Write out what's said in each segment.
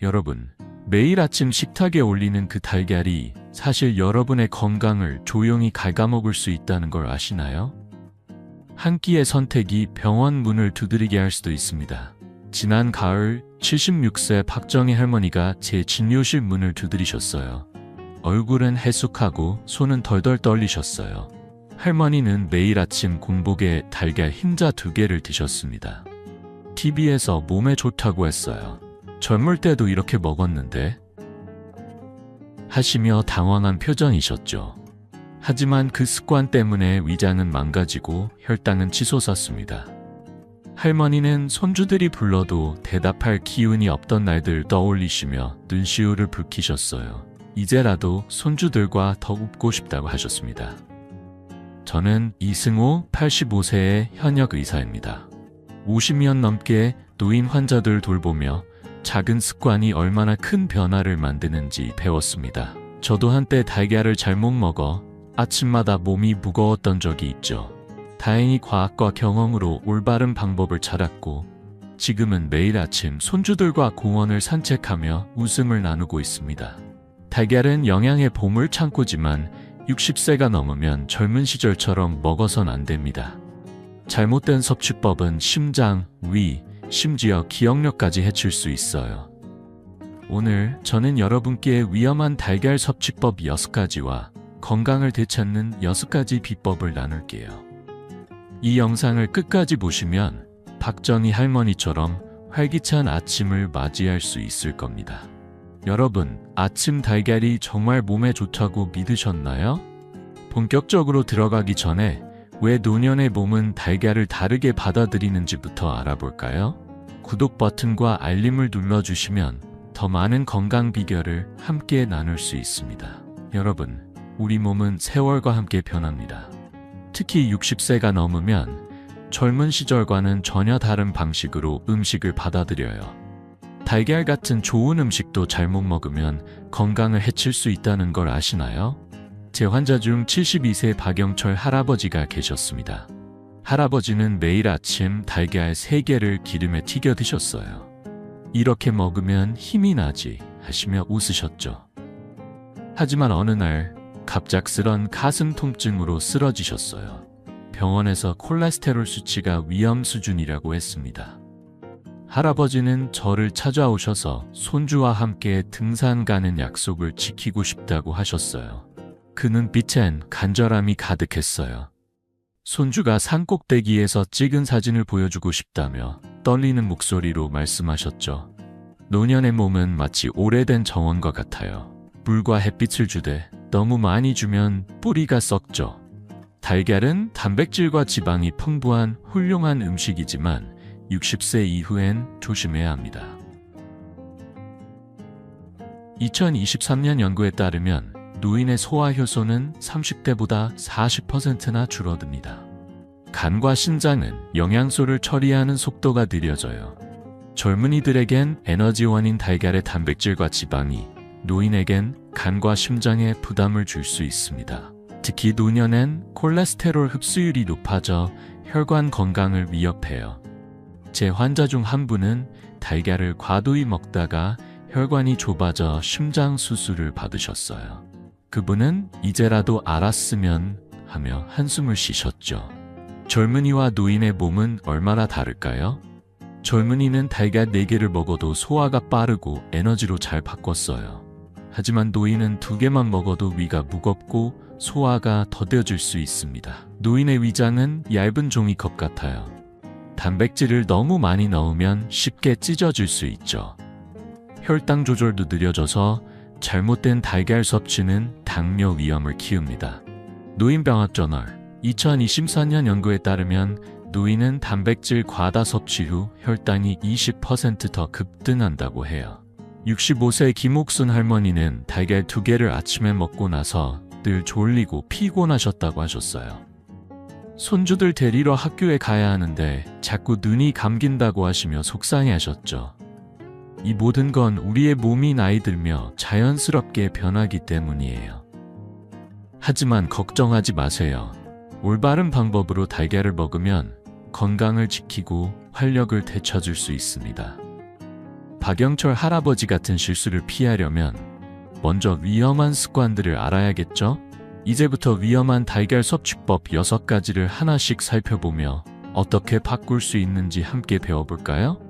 여러분, 매일 아침 식탁에 올리는 그 달걀이 사실 여러분의 건강을 조용히 갉아먹을 수 있다는 걸 아시나요? 한 끼의 선택이 병원 문을 두드리게 할 수도 있습니다. 지난 가을 76세 박정희 할머니가 제 진료실 문을 두드리셨어요. 얼굴은 해숙하고 손은 덜덜 떨리셨어요. 할머니는 매일 아침 공복에 달걀 흰자 2개를 드셨습니다. TV에서 몸에 좋다고 했어요. 젊을 때도 이렇게 먹었는데? 하시며 당황한 표정이셨죠. 하지만 그 습관 때문에 위장은 망가지고 혈당은 치솟았습니다. 할머니는 손주들이 불러도 대답할 기운이 없던 날들 떠올리시며 눈시울을 붉히셨어요. 이제라도 손주들과 더 웃고 싶다고 하셨습니다. 저는 이승호 85세의 현역 의사입니다. 50년 넘게 노인 환자들 돌보며 작은 습관이 얼마나 큰 변화를 만드는지 배웠습니다. 저도 한때 달걀을 잘못 먹어 아침마다 몸이 무거웠던 적이 있죠. 다행히 과학과 경험으로 올바른 방법을 찾았고 지금은 매일 아침 손주들과 공원을 산책하며 웃음을 나누고 있습니다. 달걀은 영양의 보물 창고지만 60세가 넘으면 젊은 시절처럼 먹어선 안 됩니다. 잘못된 섭취법은 심장, 위, 심지어 기억력까지 해칠 수 있어요. 오늘 저는 여러분께 위험한 달걀 섭취법 6가지와 건강을 되찾는 6가지 비법을 나눌게요. 이 영상을 끝까지 보시면 박정희 할머니처럼 활기찬 아침을 맞이할 수 있을 겁니다. 여러분, 아침 달걀이 정말 몸에 좋다고 믿으셨나요? 본격적으로 들어가기 전에 왜 노년의 몸은 달걀을 다르게 받아들이는지부터 알아볼까요? 구독 버튼과 알림을 눌러주시면 더 많은 건강 비결을 함께 나눌 수 있습니다. 여러분, 우리 몸은 세월과 함께 변합니다. 특히 60세가 넘으면 젊은 시절과는 전혀 다른 방식으로 음식을 받아들여요. 달걀 같은 좋은 음식도 잘못 먹으면 건강을 해칠 수 있다는 걸 아시나요? 제 환자 중 72세 박영철 할아버지가 계셨습니다. 할아버지는 매일 아침 달걀 3개를 기름에 튀겨 드셨어요. 이렇게 먹으면 힘이 나지 하시며 웃으셨죠. 하지만 어느 날 갑작스런 가슴 통증으로 쓰러지셨어요. 병원에서 콜레스테롤 수치가 위험 수준이라고 했습니다. 할아버지는 저를 찾아오셔서 손주와 함께 등산 가는 약속을 지키고 싶다고 하셨어요. 그 눈빛엔 간절함이 가득했어요. 손주가 산 꼭대기에서 찍은 사진을 보여주고 싶다며 떨리는 목소리로 말씀하셨죠. 노년의 몸은 마치 오래된 정원과 같아요. 물과 햇빛을 주되 너무 많이 주면 뿌리가 썩죠. 달걀은 단백질과 지방이 풍부한 훌륭한 음식이지만 60세 이후엔 조심해야 합니다. 2023년 연구에 따르면 노인의 소화 효소는 30대보다 40%나 줄어듭니다. 간과 신장은 영양소를 처리하는 속도가 느려져요. 젊은이들에겐 에너지원인 달걀의 단백질과 지방이 노인에겐 간과 심장에 부담을 줄 수 있습니다. 특히 노년엔 콜레스테롤 흡수율이 높아져 혈관 건강을 위협해요. 제 환자 중 한 분은 달걀을 과도히 먹다가 혈관이 좁아져 심장 수술을 받으셨어요. 그분은 이제라도 알았으면 하며 한숨을 쉬셨죠. 젊은이와 노인의 몸은 얼마나 다를까요? 젊은이는 달걀 4개를 먹어도 소화가 빠르고 에너지로 잘 바꿨어요. 하지만 노인은 2개만 먹어도 위가 무겁고 소화가 더뎌질 수 있습니다. 노인의 위장은 얇은 종이컵 같아요. 단백질을 너무 많이 넣으면 쉽게 찢어질 수 있죠. 혈당 조절도 느려져서 잘못된 달걀 섭취는 당뇨 위험을 키웁니다. 노인병학저널 2024년 연구에 따르면 노인은 단백질 과다 섭취 후 혈당이 20% 더 급등한다고 해요. 65세 김옥순 할머니는 달걀 2개를 아침에 먹고 나서 늘 졸리고 피곤하셨다고 하셨어요. 손주들 데리러 학교에 가야 하는데 자꾸 눈이 감긴다고 하시며 속상해하셨죠. 이 모든 건 우리의 몸이 나이 들며 자연스럽게 변하기 때문이에요. 하지만 걱정하지 마세요. 올바른 방법으로 달걀을 먹으면 건강을 지키고 활력을 되찾을 수 있습니다. 박영철 할아버지 같은 실수를 피하려면 먼저 위험한 습관들을 알아야겠죠? 이제부터 위험한 달걀 섭취법 6가지를 하나씩 살펴보며 어떻게 바꿀 수 있는지 함께 배워볼까요?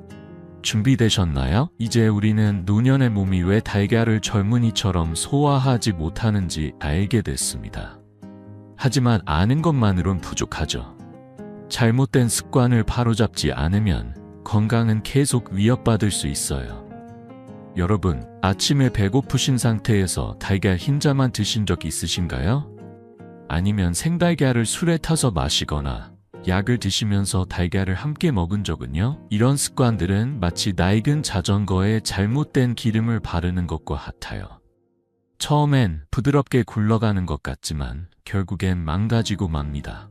준비되셨나요? 이제 우리는 노년의 몸이 왜 달걀을 젊은이처럼 소화하지 못하는지 알게 됐습니다. 하지만 아는 것만으론 부족하죠. 잘못된 습관을 바로잡지 않으면 건강은 계속 위협받을 수 있어요. 여러분, 아침에 배고프신 상태에서 달걀 흰자만 드신 적 있으신가요? 아니면 생달걀을 술에 타서 마시거나 약을 드시면서 달걀을 함께 먹은 적은요? 이런 습관들은 마치 낡은 자전거에 잘못된 기름을 바르는 것과 같아요. 처음엔 부드럽게 굴러가는 것 같지만 결국엔 망가지고 맙니다.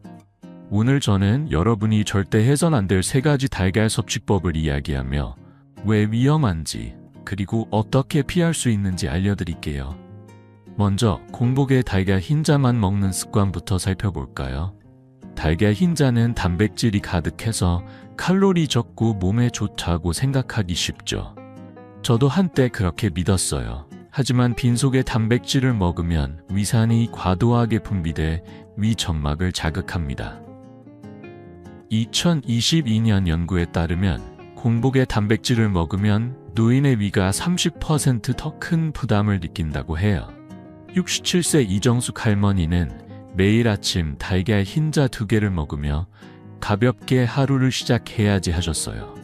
오늘 저는 여러분이 절대 해선 안 될 3가지 달걀 섭취법을 이야기하며 왜 위험한지 그리고 어떻게 피할 수 있는지 알려드릴게요. 먼저 공복에 달걀 흰자만 먹는 습관부터 살펴볼까요? 달걀 흰자는 단백질이 가득해서 칼로리 적고 몸에 좋다고 생각하기 쉽죠. 저도 한때 그렇게 믿었어요. 하지만 빈속에 단백질을 먹으면 위산이 과도하게 분비돼 위 점막을 자극합니다. 2022년 연구에 따르면 공복에 단백질을 먹으면 노인의 위가 30% 더 큰 부담을 느낀다고 해요. 67세 이정숙 할머니는 매일 아침 달걀 흰자 2개를 먹으며 가볍게 하루를 시작해야지 하셨어요.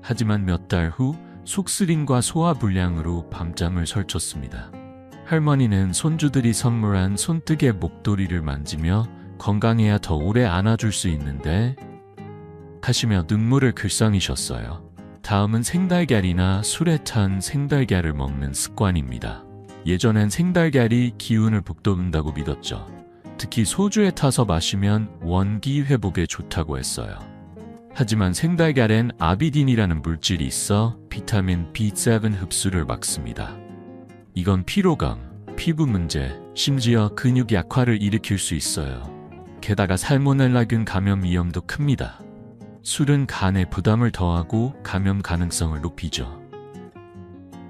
하지만 몇 달 후 속쓰림과 소화불량으로 밤잠을 설쳤습니다. 할머니는 손주들이 선물한 손뜨개 목도리를 만지며 건강해야 더 오래 안아줄 수 있는데 하시며 눈물을 글썽이셨어요. 다음은 생달걀이나 술에 탄 생달걀을 먹는 습관입니다. 예전엔 생달걀이 기운을 북돋운다고 믿었죠. 특히 소주에 타서 마시면 원기 회복에 좋다고 했어요. 하지만 생달걀엔 아비딘이라는 물질이 있어 비타민 B7 흡수를 막습니다. 이건 피로감, 피부 문제, 심지어 근육 약화를 일으킬 수 있어요. 게다가 살모넬라균 감염 위험도 큽니다. 술은 간에 부담을 더하고 감염 가능성을 높이죠.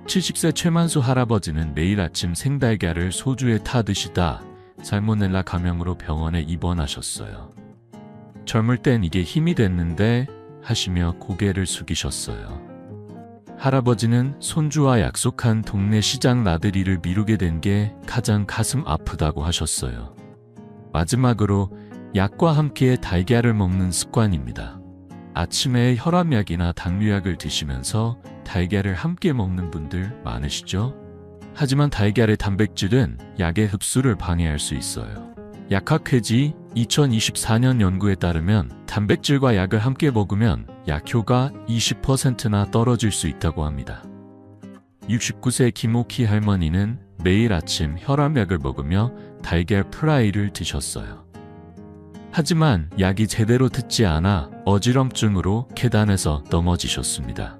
70세 최만수 할아버지는 매일 아침 생달걀을 소주에 타 드시다 살모넬라 감염으로 병원에 입원하셨어요. 젊을 땐 이게 힘이 됐는데 하시며 고개를 숙이셨어요. 할아버지는 손주와 약속한 동네 시장 나들이를 미루게 된 게 가장 가슴 아프다고 하셨어요. 마지막으로 약과 함께 달걀을 먹는 습관입니다. 아침에 혈압약이나 당뇨약을 드시면서 달걀을 함께 먹는 분들 많으시죠? 하지만 달걀의 단백질은 약의 흡수를 방해할 수 있어요. 약학회지 2024년 연구에 따르면 단백질과 약을 함께 먹으면 약효가 20%나 떨어질 수 있다고 합니다. 69세 김옥희 할머니는 매일 아침 혈압약을 먹으며 달걀 프라이를 드셨어요. 하지만 약이 제대로 듣지 않아 어지럼증으로 계단에서 넘어지셨습니다.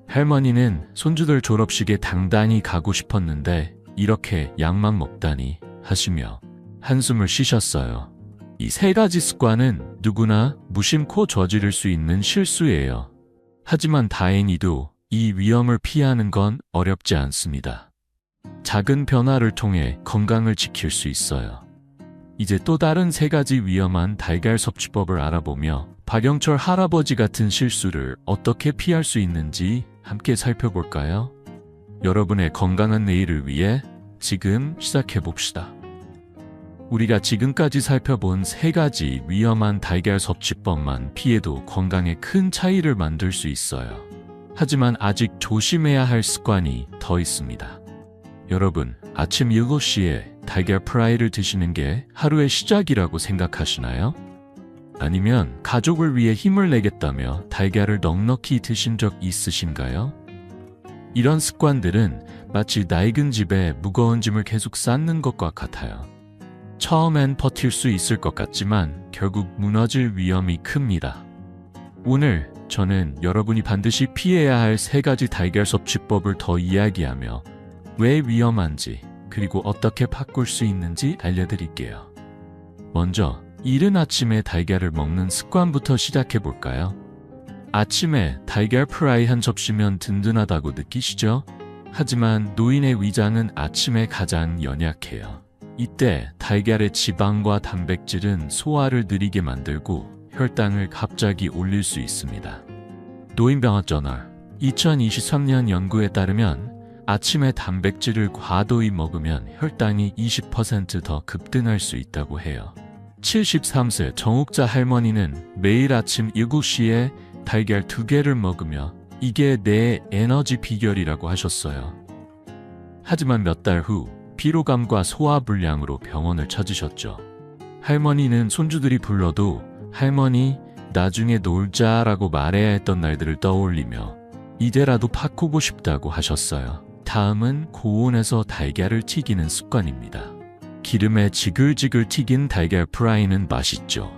할머니는 손주들 졸업식에 당당히 가고 싶었는데 이렇게 약만 먹다니 하시며 한숨을 쉬셨어요. 이 3가지 습관은 누구나 무심코 저지를 수 있는 실수예요. 하지만 다행히도 이 위험을 피하는 건 어렵지 않습니다. 작은 변화를 통해 건강을 지킬 수 있어요. 이제 또 다른 3가지 위험한 달걀 섭취법을 알아보며 박영철 할아버지 같은 실수를 어떻게 피할 수 있는지 함께 살펴볼까요? 여러분의 건강한 내일을 위해 지금 시작해봅시다. 우리가 지금까지 살펴본 3가지 위험한 달걀 섭취법만 피해도 건강에 큰 차이를 만들 수 있어요. 하지만 아직 조심해야 할 습관이 더 있습니다. 여러분, 아침 7시에 달걀 프라이를 드시는 게 하루의 시작이라고 생각하시나요? 아니면 가족을 위해 힘을 내겠다며 달걀을 넉넉히 드신 적 있으신가요? 이런 습관들은 마치 낡은 집에 무거운 짐을 계속 쌓는 것과 같아요. 처음엔 버틸 수 있을 것 같지만 결국 무너질 위험이 큽니다. 오늘 저는 여러분이 반드시 피해야 할 3가지 달걀 섭취법을 더 이야기하며 왜 위험한지 그리고 어떻게 바꿀 수 있는지 알려드릴게요. 먼저 이른 아침에 달걀을 먹는 습관부터 시작해볼까요? 아침에 달걀 프라이 한 접시면 든든하다고 느끼시죠? 하지만 노인의 위장은 아침에 가장 연약해요. 이때 달걀의 지방과 단백질은 소화를 느리게 만들고 혈당을 갑자기 올릴 수 있습니다. 노인병학저널 2023년 연구에 따르면 아침에 단백질을 과도히 먹으면 혈당이 20% 더 급등할 수 있다고 해요. 73세 정욱자 할머니는 매일 아침 7시에 달걀 2개를 먹으며 이게 내 에너지 비결이라고 하셨어요. 하지만 몇 달 후 피로감과 소화불량으로 병원을 찾으셨죠. 할머니는 손주들이 불러도 할머니 나중에 놀자라고 말해야 했던 날들을 떠올리며 이제라도 바꾸고 싶다고 하셨어요. 다음은 고온에서 달걀을 튀기는 습관입니다. 기름에 지글지글 튀긴 달걀 프라이는 맛있죠.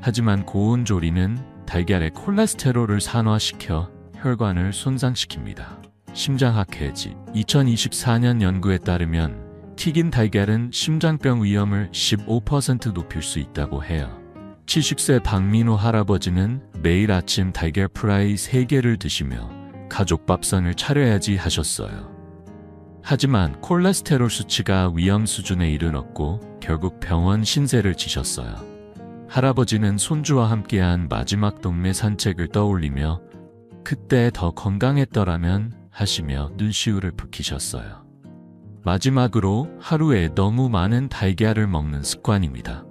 하지만 고온 조리는 달걀의 콜레스테롤을 산화시켜 혈관을 손상시킵니다. 심장학회지 2024년 연구에 따르면 튀긴 달걀은 심장병 위험을 15% 높일 수 있다고 해요. 70세 박민호 할아버지는 매일 아침 달걀 프라이 3개를 드시며 가족 밥상을 차려야지 하셨어요. 하지만 콜레스테롤 수치가 위험 수준에 이르렀고 결국 병원 신세를 지셨어요. 할아버지는 손주와 함께한 마지막 동네 산책을 떠올리며 그때 더 건강했더라면 하시며 눈시울을 붉히셨어요. 마지막으로 하루에 너무 많은 달걀을 먹는 습관입니다.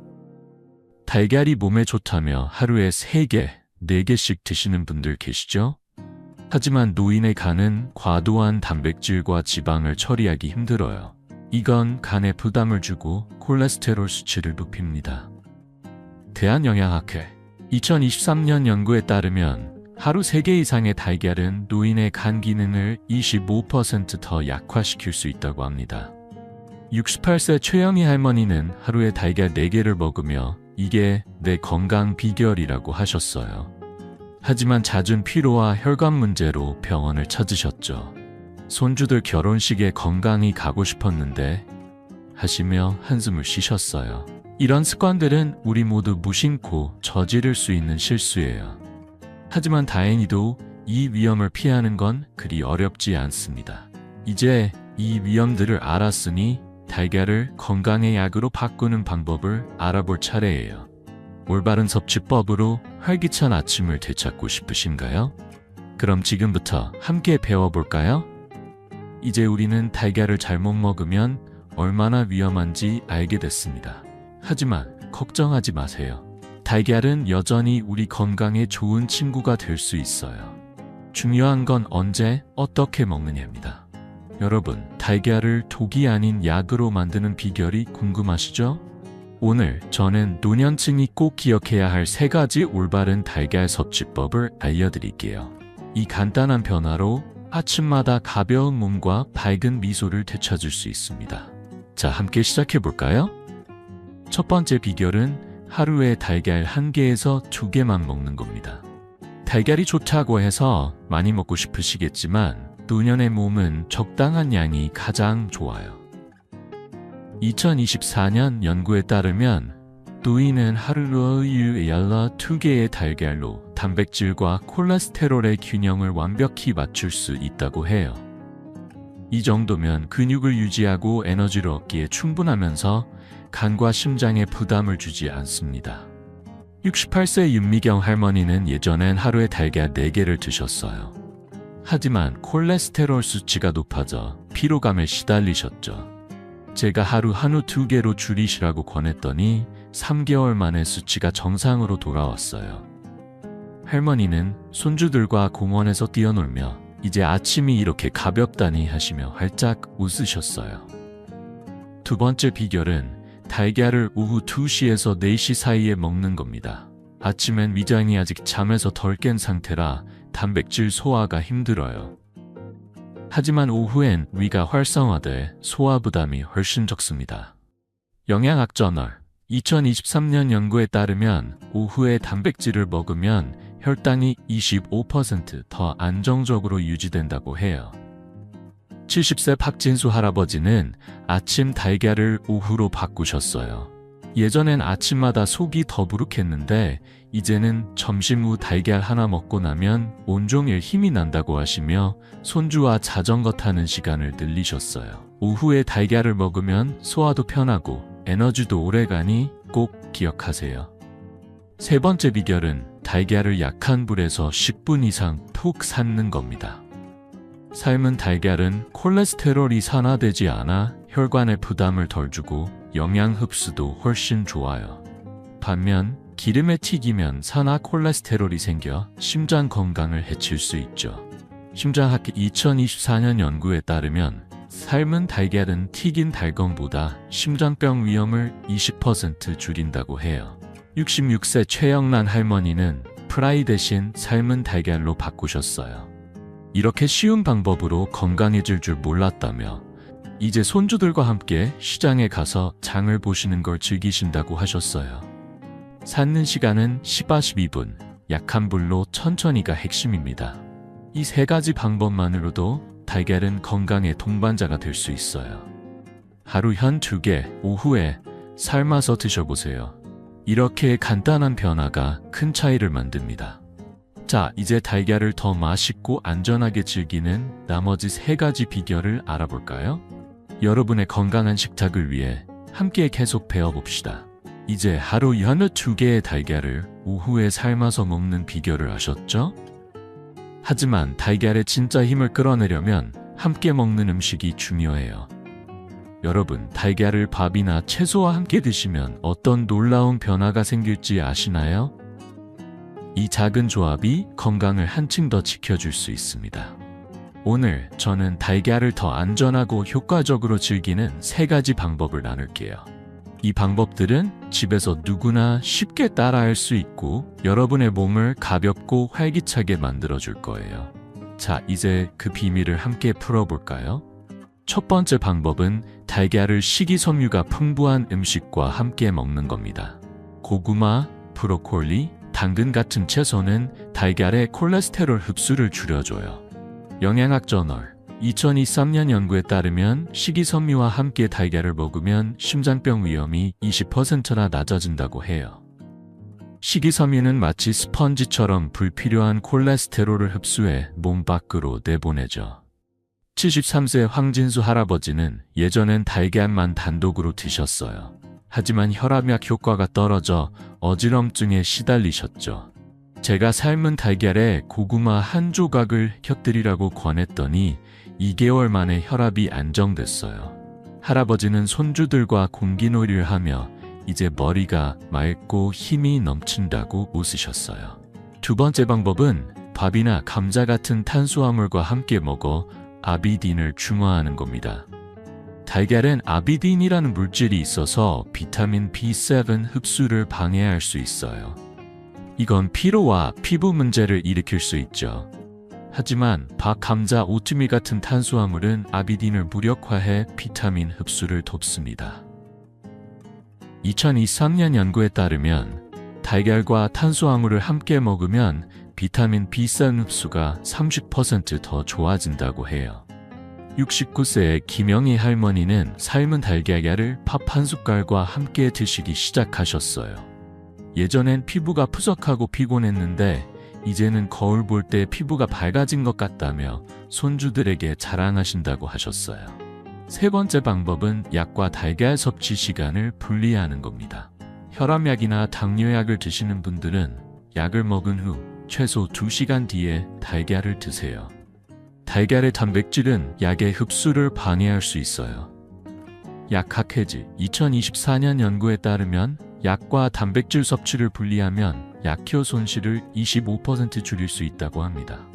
달걀이 몸에 좋다며 하루에 3개, 4개씩 드시는 분들 계시죠? 하지만 노인의 간은 과도한 단백질과 지방을 처리하기 힘들어요. 이건 간에 부담을 주고 콜레스테롤 수치를 높입니다. 대한영양학회 2023년 연구에 따르면 하루 3개 이상의 달걀은 노인의 간 기능을 25% 더 약화시킬 수 있다고 합니다. 68세 최영희 할머니는 하루에 달걀 4개를 먹으며 이게 내 건강 비결이라고 하셨어요. 하지만 잦은 피로와 혈관 문제로 병원을 찾으셨죠. 손주들 결혼식에 건강히 가고 싶었는데 하시며 한숨을 쉬셨어요. 이런 습관들은 우리 모두 무심코 저지를 수 있는 실수예요. 하지만 다행히도 이 위험을 피하는 건 그리 어렵지 않습니다. 이제 이 위험들을 알았으니 달걀을 건강의 약으로 바꾸는 방법을 알아볼 차례예요. 올바른 섭취법으로 활기찬 아침을 되찾고 싶으신가요? 그럼 지금부터 함께 배워볼까요? 이제 우리는 달걀을 잘못 먹으면 얼마나 위험한지 알게 됐습니다. 하지만 걱정하지 마세요. 달걀은 여전히 우리 건강에 좋은 친구가 될 수 있어요. 중요한 건 언제, 어떻게 먹느냐입니다. 여러분, 달걀을 독이 아닌 약으로 만드는 비결이 궁금하시죠? 오늘 저는 노년층이 꼭 기억해야 할 3가지 올바른 달걀 섭취법을 알려드릴게요. 이 간단한 변화로 아침마다 가벼운 몸과 밝은 미소를 되찾을 수 있습니다. 자, 함께 시작해볼까요? 첫 번째 비결은 하루에 달걀 1개에서 2개만 먹는 겁니다. 달걀이 좋다고 해서 많이 먹고 싶으시겠지만 노년의 몸은 적당한 양이 가장 좋아요. 2024년 연구에 따르면 노인은 하루에 2개의 달걀로 단백질과 콜레스테롤의 균형을 완벽히 맞출 수 있다고 해요. 이 정도면 근육을 유지하고 에너지를 얻기에 충분하면서 간과 심장에 부담을 주지 않습니다. 68세 윤미경 할머니는 예전엔 하루에 달걀 4개를 드셨어요. 하지만 콜레스테롤 수치가 높아져 피로감에 시달리셨죠. 제가 하루 한우 2개로 줄이시라고 권했더니 3개월 만에 수치가 정상으로 돌아왔어요. 할머니는 손주들과 공원에서 뛰어놀며 이제 아침이 이렇게 가볍다니 하시며 활짝 웃으셨어요. 두 번째 비결은 달걀을 오후 2시에서 4시 사이에 먹는 겁니다. 아침엔 위장이 아직 잠에서 덜 깬 상태라 단백질 소화가 힘들어요. 하지만 오후엔 위가 활성화돼 소화 부담이 훨씬 적습니다. 영양학저널 2023년 연구에 따르면 오후에 단백질을 먹으면 혈당이 25% 안정적으로 유지된다고 해요. 70세 박진수 할아버지는 아침 달걀을 오후로 바꾸셨어요. 예전엔 아침마다 속이 더부룩했는데 이제는 점심 후 달걀 하나 먹고 나면 온종일 힘이 난다고 하시며 손주와 자전거 타는 시간을 늘리셨어요. 오후에 달걀을 먹으면 소화도 편하고 에너지도 오래가니 꼭 기억하세요. 세 번째 비결은 달걀을 약한 불에서 10분 이상 푹 삶는 겁니다. 삶은 달걀은 콜레스테롤이 산화되지 않아 혈관에 부담을 덜 주고 영양 흡수도 훨씬 좋아요. 반면 기름에 튀기면 산화 콜레스테롤이 생겨 심장 건강을 해칠 수 있죠. 심장학회 2024년 연구에 따르면 삶은 달걀은 튀긴 달걀보다 심장병 위험을 20% 줄인다고 해요. 66세 최영란 할머니는 프라이 대신 삶은 달걀로 바꾸셨어요. 이렇게 쉬운 방법으로 건강해질 줄 몰랐다며 이제 손주들과 함께 시장에 가서 장을 보시는 걸 즐기신다고 하셨어요. 삶는 시간은 10-12분, 약한 불로 천천히가 핵심입니다. 이 세 가지 방법만으로도 달걀은 건강의 동반자가 될 수 있어요. 하루 한 2개, 오후에 삶아서 드셔보세요. 이렇게 간단한 변화가 큰 차이를 만듭니다. 자, 이제 달걀을 더 맛있고 안전하게 즐기는 나머지 3가지 비결을 알아볼까요? 여러분의 건강한 식탁을 위해 함께 계속 배워봅시다. 이제 하루 여느 2개의 달걀을 오후에 삶아서 먹는 비결을 아셨죠? 하지만 달걀의 진짜 힘을 끌어내려면 함께 먹는 음식이 중요해요. 여러분, 달걀을 밥이나 채소와 함께 드시면 어떤 놀라운 변화가 생길지 아시나요? 이 작은 조합이 건강을 한층 더 지켜줄 수 있습니다. 오늘 저는 달걀을 더 안전하고 효과적으로 즐기는 3가지 방법을 나눌게요. 이 방법들은 집에서 누구나 쉽게 따라할 수 있고 여러분의 몸을 가볍고 활기차게 만들어줄 거예요. 자, 이제 그 비밀을 함께 풀어볼까요? 첫 번째 방법은 달걀을 식이섬유가 풍부한 음식과 함께 먹는 겁니다. 고구마, 브로콜리, 당근 같은 채소는 달걀의 콜레스테롤 흡수를 줄여줘요. 영양학 저널 2023년 연구에 따르면 식이섬유와 함께 달걀을 먹으면 심장병 위험이 20%나 낮아진다고 해요. 식이섬유는 마치 스펀지처럼 불필요한 콜레스테롤을 흡수해 몸 밖으로 내보내죠. 73세 황진수 할아버지는 예전엔 달걀만 단독으로 드셨어요. 하지만 혈압약 효과가 떨어져 어지럼증에 시달리셨죠. 제가 삶은 달걀에 고구마 한 조각을 곁들이라고 권했더니 2개월 만에 혈압이 안정됐어요. 할아버지는 손주들과 공기놀이를 하며 이제 머리가 맑고 힘이 넘친다고 웃으셨어요. 두 번째 방법은 밥이나 감자 같은 탄수화물과 함께 먹어 아비딘을 중화하는 겁니다. 달걀엔 아비딘이라는 물질이 있어서 비타민 B7 흡수를 방해할 수 있어요. 이건 피로와 피부 문제를 일으킬 수 있죠. 하지만 밥, 감자, 오트밀 같은 탄수화물은 아비딘을 무력화해 비타민 흡수를 돕습니다. 2023년 연구에 따르면 달걀과 탄수화물을 함께 먹으면 비타민 B7 흡수가 30% 더 좋아진다고 해요. 69세의 김영희 할머니는 삶은 달걀을 밥 한 숟갈과 함께 드시기 시작하셨어요. 예전엔 피부가 푸석하고 피곤했는데 이제는 거울 볼 때 피부가 밝아진 것 같다며 손주들에게 자랑하신다고 하셨어요. 세 번째 방법은 약과 달걀 섭취 시간을 분리하는 겁니다. 혈압약이나 당뇨약을 드시는 분들은 약을 먹은 후 최소 2시간 뒤에 달걀을 드세요. 달걀의 단백질은 약의 흡수를 방해할 수 있어요. 약학회지 2024년 연구에 따르면 약과 단백질 섭취를 분리하면 약효 손실을 25% 줄일 수 있다고 합니다.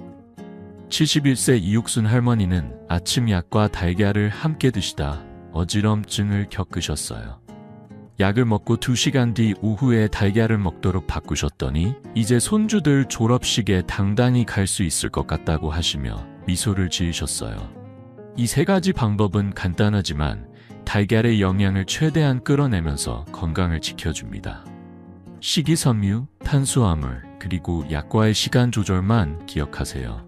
71세 이육순 할머니는 아침 약과 달걀을 함께 드시다 어지럼증을 겪으셨어요. 약을 먹고 2시간 뒤 오후에 달걀을 먹도록 바꾸셨더니 이제 손주들 졸업식에 당당히 갈 수 있을 것 같다고 하시며 미소를 지으셨어요. 이 3가지 방법은 간단하지만 달걀의 영양을 최대한 끌어내면서 건강을 지켜줍니다. 식이섬유, 탄수화물, 그리고 약과의 시간 조절만 기억하세요.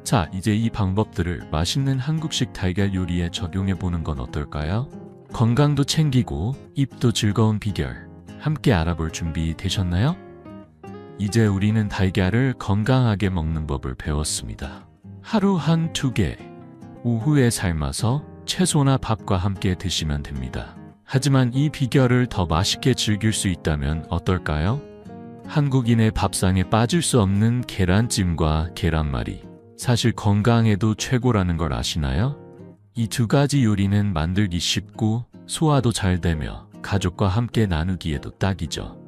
자, 이제 이 방법들을 맛있는 한국식 달걀 요리에 적용해 보는 건 어떨까요? 건강도 챙기고 입도 즐거운 비결 함께 알아볼 준비 되셨나요? 이제 우리는 달걀을 건강하게 먹는 법을 배웠습니다. 하루 한 2개, 오후에 삶아서 채소나 밥과 함께 드시면 됩니다. 하지만 이 비결을 더 맛있게 즐길 수 있다면 어떨까요? 한국인의 밥상에 빠질 수 없는 계란찜과 계란말이. 사실 건강에도 최고라는 걸 아시나요? 이 두 가지 요리는 만들기 쉽고 소화도 잘 되며 가족과 함께 나누기에도 딱이죠.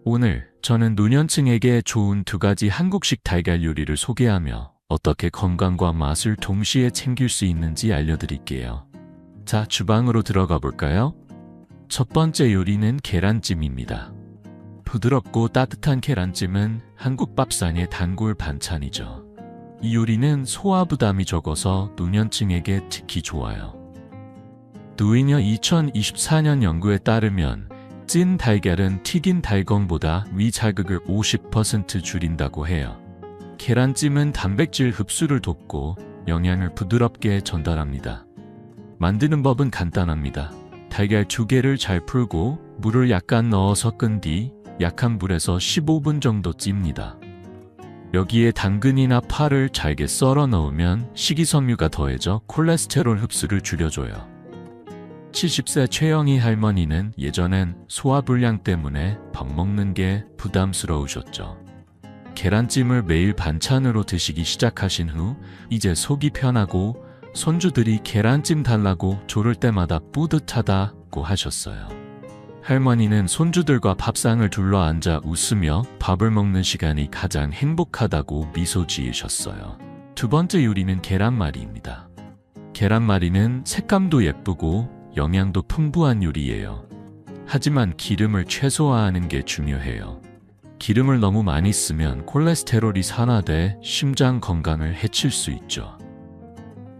오늘 저는 노년층에게 좋은 2가지 한국식 달걀 요리를 소개하며 어떻게 건강과 맛을 동시에 챙길 수 있는지 알려드릴게요. 자, 주방으로 들어가 볼까요? 첫 번째 요리는 계란찜입니다. 부드럽고 따뜻한 계란찜은 한국 밥상의 단골 반찬이죠. 이 요리는 소화 부담이 적어서 노년층에게 특히 좋아요. 노인여 2024년 연구에 따르면 찐 달걀은 튀긴 달걀보다 위 자극을 50% 줄인다고 해요. 계란찜은 단백질 흡수를 돕고 영양을 부드럽게 전달합니다. 만드는 법은 간단합니다. 달걀 2개를 잘 풀고 물을 약간 넣어 섞은 뒤 약한 불에서 15분 정도 찝니다. 여기에 당근이나 파를 잘게 썰어 넣으면 식이섬유가 더해져 콜레스테롤 흡수를 줄여줘요. 70세 최영희 할머니는 예전엔 소화불량 때문에 밥 먹는 게 부담스러우셨죠. 계란찜을 매일 반찬으로 드시기 시작하신 후 이제 속이 편하고 손주들이 계란찜 달라고 조를 때마다 뿌듯하다고 하셨어요. 할머니는 손주들과 밥상을 둘러앉아 웃으며 밥을 먹는 시간이 가장 행복하다고 미소 지으셨어요. 두 번째 요리는 계란말이입니다. 계란말이는 색감도 예쁘고 영양도 풍부한 요리예요. 하지만 기름을 최소화하는 게 중요해요. 기름을 너무 많이 쓰면 콜레스테롤이 산화돼 심장 건강을 해칠 수 있죠.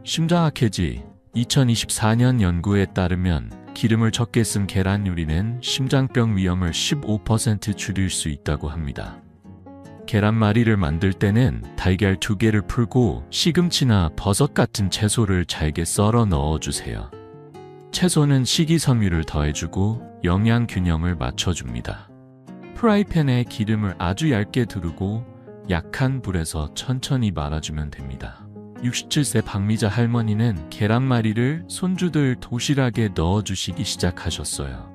심장학회지 2024년 연구에 따르면 기름을 적게 쓴 계란 요리는 심장병 위험을 15% 줄일 수 있다고 합니다. 계란말이를 만들 때는 달걀 2개를 풀고 시금치나 버섯 같은 채소를 잘게 썰어 넣어주세요. 채소는 식이섬유를 더해주고 영양 균형을 맞춰줍니다. 프라이팬에 기름을 아주 얇게 두르고 약한 불에서 천천히 말아주면 됩니다. 67세 박미자 할머니는 계란말이를 손주들 도시락에 넣어주시기 시작하셨어요.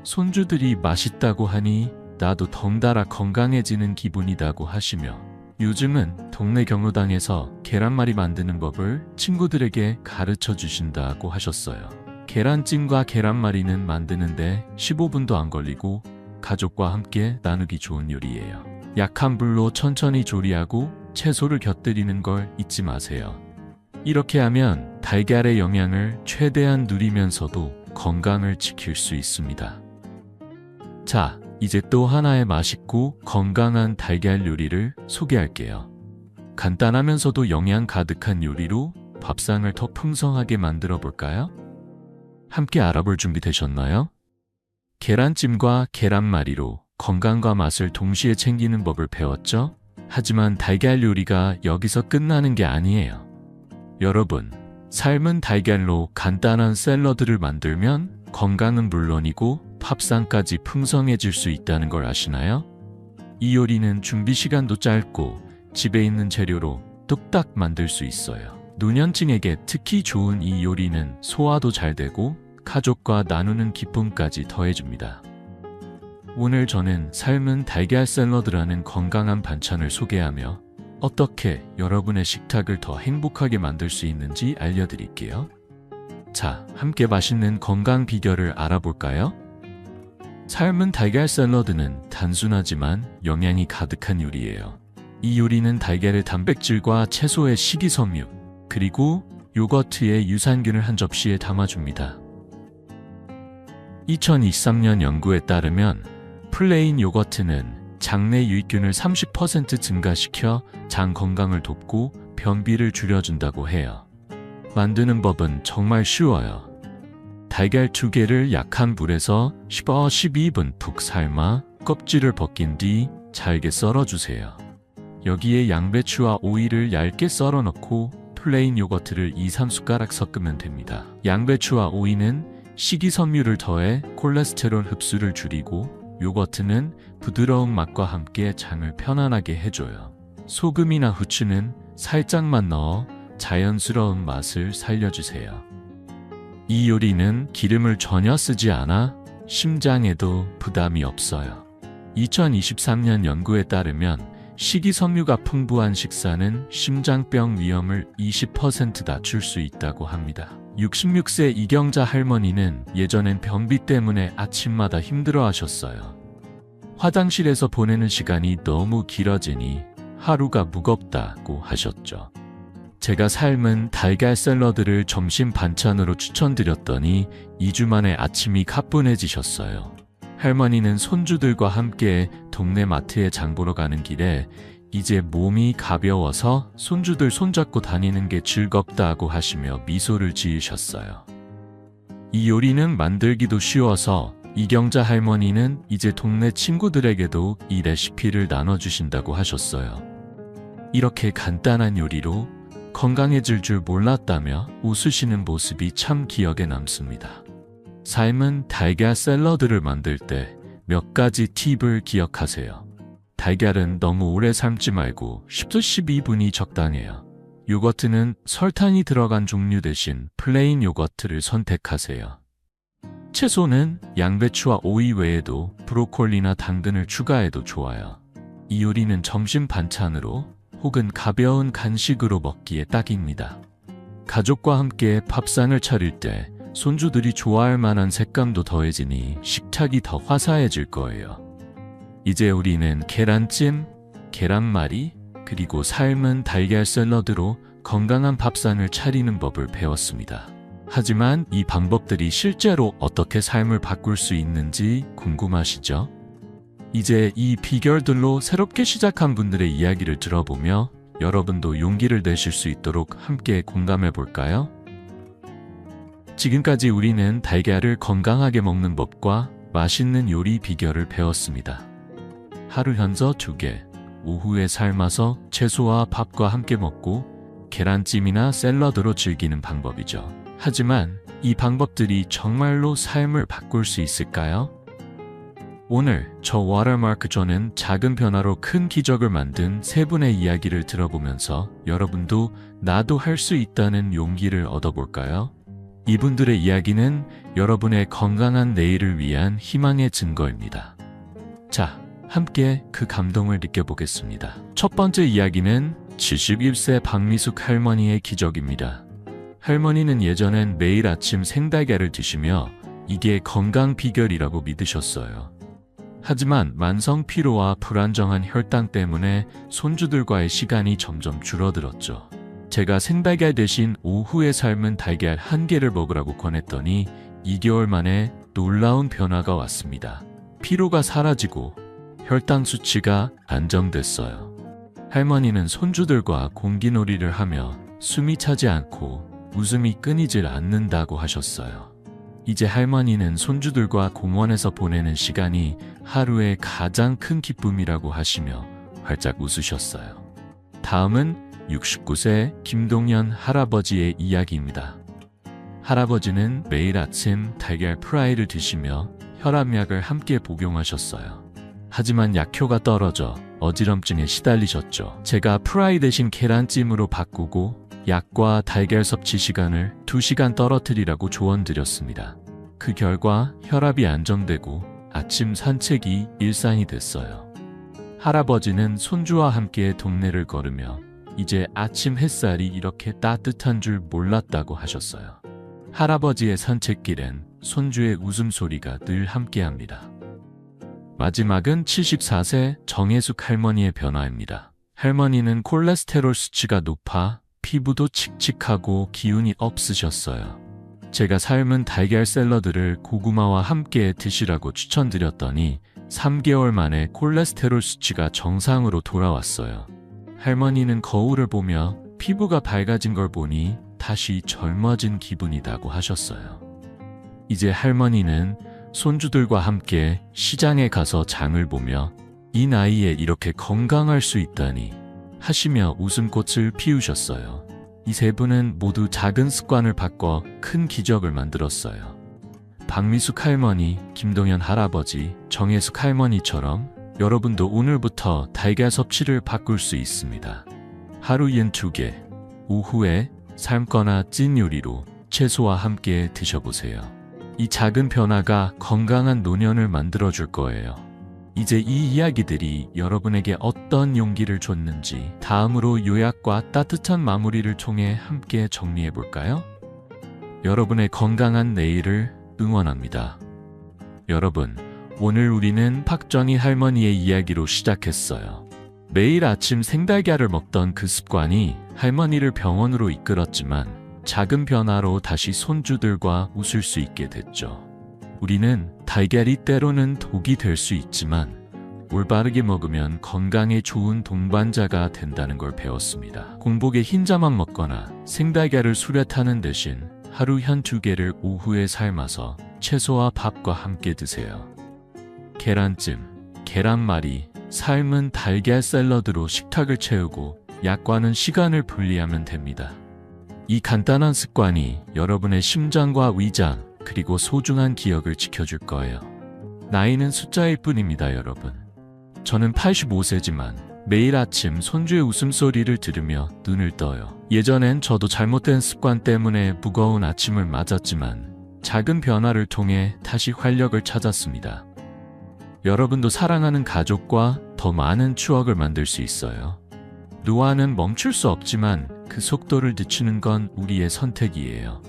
손주들이 맛있다고 하니 나도 덩달아 건강해지는 기분이라고 하시며 요즘은 동네 경로당에서 계란말이 만드는 법을 친구들에게 가르쳐 주신다고 하셨어요. 계란찜과 계란말이는 만드는데 15분도 안 걸리고 가족과 함께 나누기 좋은 요리예요. 약한 불로 천천히 조리하고 채소를 곁들이는 걸 잊지 마세요. 이렇게 하면 달걀의 영양을 최대한 누리면서도 건강을 지킬 수 있습니다. 자, 이제 또 하나의 맛있고 건강한 달걀 요리를 소개할게요. 간단하면서도 영양 가득한 요리로 밥상을 더 풍성하게 만들어 볼까요? 함께 알아볼 준비 되셨나요? 계란찜과 계란말이로 건강과 맛을 동시에 챙기는 법을 배웠죠? 하지만 달걀 요리가 여기서 끝나는 게 아니에요. 여러분, 삶은 달걀로 간단한 샐러드를 만들면 건강은 물론이고 밥상까지 풍성해질 수 있다는 걸 아시나요? 이 요리는 준비 시간도 짧고 집에 있는 재료로 뚝딱 만들 수 있어요. 노년층에게 특히 좋은 이 요리는 소화도 잘 되고 가족과 나누는 기쁨까지 더해줍니다. 오늘 저는 삶은 달걀 샐러드라는 건강한 반찬을 소개하며 어떻게 여러분의 식탁을 더 행복하게 만들 수 있는지 알려드릴게요. 자, 함께 맛있는 건강 비결을 알아볼까요? 삶은 달걀 샐러드는 단순하지만 영양이 가득한 요리예요. 이 요리는 달걀의 단백질과 채소의 식이섬유, 그리고 요거트의 유산균을 한 접시에 담아줍니다. 2023년 연구에 따르면 플레인 요거트는 장내 유익균을 30% 증가시켜 장 건강을 돕고 변비를 줄여준다고 해요. 만드는 법은 정말 쉬워요. 달걀 2개를 약한 불에서 10-12분 푹 삶아 껍질을 벗긴 뒤 잘게 썰어주세요. 여기에 양배추와 오이를 얇게 썰어 넣고 플레인 요거트를 2-3숟가락 섞으면 됩니다. 양배추와 오이는 식이섬유를 더해 콜레스테롤 흡수를 줄이고 요거트는 부드러운 맛과 함께 장을 편안하게 해줘요. 소금이나 후추는 살짝만 넣어 자연스러운 맛을 살려주세요. 이 요리는 기름을 전혀 쓰지 않아 심장에도 부담이 없어요. 2023년 연구에 따르면 식이섬유가 풍부한 식사는 심장병 위험을 20% 낮출 수 있다고 합니다. 66세 이경자 할머니는 예전엔 변비 때문에 아침마다 힘들어 하셨어요. 화장실에서 보내는 시간이 너무 길어지니 하루가 무겁다고 하셨죠. 제가 삶은 달걀 샐러드를 점심 반찬으로 추천드렸더니 2주 만에 아침이 가뿐해지셨어요. 할머니는 손주들과 함께 동네 마트에 장 보러 가는 길에 이제 몸이 가벼워서 손주들 손잡고 다니는 게 즐겁다고 하시며 미소를 지으셨어요. 이 요리는 만들기도 쉬워서 이경자 할머니는 이제 동네 친구들에게도 이 레시피를 나눠주신다고 하셨어요. 이렇게 간단한 요리로 건강해질 줄 몰랐다며 웃으시는 모습이 참 기억에 남습니다. 삶은 달걀 샐러드를 만들 때 몇 가지 팁을 기억하세요. 달걀은 너무 오래 삶지 말고 10에서 12분이 적당해요. 요거트는 설탕이 들어간 종류 대신 플레인 요거트를 선택하세요. 채소는 양배추와 오이 외에도 브로콜리나 당근을 추가해도 좋아요. 이 요리는 점심 반찬으로 혹은 가벼운 간식으로 먹기에 딱입니다. 가족과 함께 밥상을 차릴 때 손주들이 좋아할 만한 색감도 더해지니 식탁이 더 화사해질 거예요. 이제 우리는 계란찜, 계란말이, 그리고 삶은 달걀 샐러드로 건강한 밥상을 차리는 법을 배웠습니다. 하지만 이 방법들이 실제로 어떻게 삶을 바꿀 수 있는지 궁금하시죠? 이제 이 비결들로 새롭게 시작한 분들의 이야기를 들어보며 여러분도 용기를 내실 수 있도록 함께 공감해 볼까요? 지금까지 우리는 달걀을 건강하게 먹는 법과 맛있는 요리 비결을 배웠습니다. 하루 현서 2개, 오후에 삶아서 채소와 밥과 함께 먹고 계란찜이나 샐러드로 즐기는 방법이죠. 하지만 이 방법들이 정말로 삶을 바꿀 수 있을까요? 오늘 저 워터마크 존은 작은 변화로 큰 기적을 만든 3분의 이야기를 들어보면서 여러분도 나도 할 수 있다는 용기를 얻어볼까요? 이분들의 이야기는 여러분의 건강한 내일을 위한 희망의 증거입니다. 자, 함께 그 감동을 느껴보겠습니다. 첫 번째 이야기는 71세 박미숙 할머니의 기적입니다. 할머니는 예전엔 매일 아침 생달걀을 드시며 이게 건강 비결이라고 믿으셨어요. 하지만 만성 피로와 불안정한 혈당 때문에 손주들과의 시간이 점점 줄어들었죠. 제가 생달걀 대신 오후에 삶은 달걀 1개를 먹으라고 권했더니 2개월 만에 놀라운 변화가 왔습니다. 피로가 사라지고 혈당 수치가 안정됐어요. 할머니는 손주들과 공기놀이를 하며 숨이 차지 않고 웃음이 끊이질 않는다고 하셨어요. 이제 할머니는 손주들과 공원에서 보내는 시간이 하루의 가장 큰 기쁨이라고 하시며 활짝 웃으셨어요. 다음은 69세 김동연 할아버지의 이야기입니다. 할아버지는 매일 아침 달걀 프라이를 드시며 혈압약을 함께 복용하셨어요. 하지만 약효가 떨어져 어지럼증에 시달리셨죠. 제가 프라이 대신 계란찜으로 바꾸고 약과 달걀 섭취 시간을 2시간 떨어뜨리라고 조언드렸습니다. 그 결과 혈압이 안정되고 아침 산책이 일상이 됐어요. 할아버지는 손주와 함께 동네를 걸으며 이제 아침 햇살이 이렇게 따뜻한 줄 몰랐다고 하셨어요. 할아버지의 산책길엔 손주의 웃음소리가 늘 함께합니다. 마지막은 74세 정혜숙 할머니의 변화입니다. 할머니는 콜레스테롤 수치가 높아 피부도 칙칙하고 기운이 없으셨어요. 제가 삶은 달걀 샐러드를 고구마와 함께 드시라고 추천드렸더니 3개월 만에 콜레스테롤 수치가 정상으로 돌아왔어요. 할머니는 거울을 보며 피부가 밝아진 걸 보니 다시 젊어진 기분이라고 하셨어요. 이제 할머니는 손주들과 함께 시장에 가서 장을 보며 이 나이에 이렇게 건강할 수 있다니 하시며 웃음꽃을 피우셨어요. 이 3분은 모두 작은 습관을 바꿔 큰 기적을 만들었어요. 박미숙 할머니, 김동현 할아버지, 정혜숙 할머니처럼 여러분도 오늘부터 달걀 섭취를 바꿀 수 있습니다. 하루 12개, 오후에 삶거나 찐 요리로 채소와 함께 드셔보세요. 이 작은 변화가 건강한 노년을 만들어줄 거예요. 이제 이 이야기들이 여러분에게 어떤 용기를 줬는지 다음으로 요약과 따뜻한 마무리를 통해 함께 정리해볼까요? 여러분의 건강한 내일을 응원합니다. 여러분, 오늘 우리는 박정희 할머니의 이야기로 시작했어요. 매일 아침 생달걀을 먹던 그 습관이 할머니를 병원으로 이끌었지만 작은 변화로 다시 손주들과 웃을 수 있게 됐죠. 우리는 달걀이 때로는 독이 될 수 있지만 올바르게 먹으면 건강에 좋은 동반자가 된다는 걸 배웠습니다. 공복에 흰자만 먹거나 생달걀을 수렵하는 대신 하루 12개를 오후에 삶아서 채소와 밥과 함께 드세요. 계란찜, 계란말이, 삶은 달걀 샐러드로 식탁을 채우고 약과는 시간을 분리하면 됩니다. 이 간단한 습관이 여러분의 심장과 위장, 그리고 소중한 기억을 지켜줄 거예요. 나이는 숫자일 뿐입니다, 여러분. 저는 85세지만 매일 아침 손주의 웃음소리를 들으며 눈을 떠요. 예전엔 저도 잘못된 습관 때문에 무거운 아침을 맞았지만 작은 변화를 통해 다시 활력을 찾았습니다. 여러분도 사랑하는 가족과 더 많은 추억을 만들 수 있어요. 노화는 멈출 수 없지만 그 속도를 늦추는 건 우리의 선택이에요.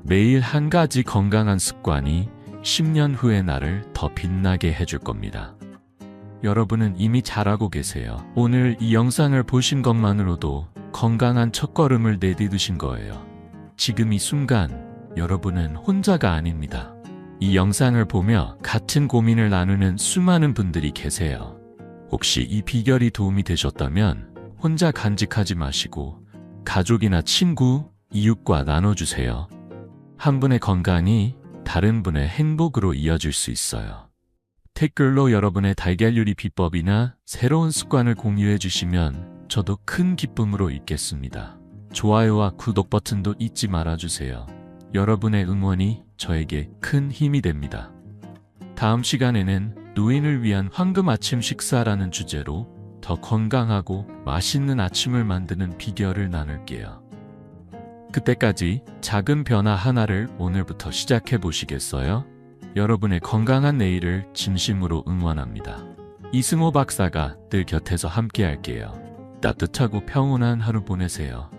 매일 한 가지 건강한 습관이 10년 후의 나를 더 빛나게 해줄 겁니다. 여러분은 이미 잘하고 계세요. 오늘 이 영상을 보신 것만으로도 건강한 첫걸음을 내디디신 거예요. 지금 이 순간 여러분은 혼자가 아닙니다. 이 영상을 보며 같은 고민을 나누는 수많은 분들이 계세요. 혹시 이 비결이 도움이 되셨다면 혼자 간직하지 마시고 가족이나 친구, 이웃과 나눠주세요. 한 분의 건강이 다른 분의 행복으로 이어질 수 있어요. 댓글로 여러분의 달걀 요리 비법이나 새로운 습관을 공유해 주시면 저도 큰 기쁨으로 읽겠습니다. 좋아요와 구독 버튼도 잊지 말아주세요. 여러분의 응원이 저에게 큰 힘이 됩니다. 다음 시간에는 노인을 위한 황금 아침 식사라는 주제로 더 건강하고 맛있는 아침을 만드는 비결을 나눌게요. 그때까지 작은 변화 하나를 오늘부터 시작해 보시겠어요? 여러분의 건강한 내일을 진심으로 응원합니다. 이승호 박사가 늘 곁에서 함께 할게요. 따뜻하고 평온한 하루 보내세요.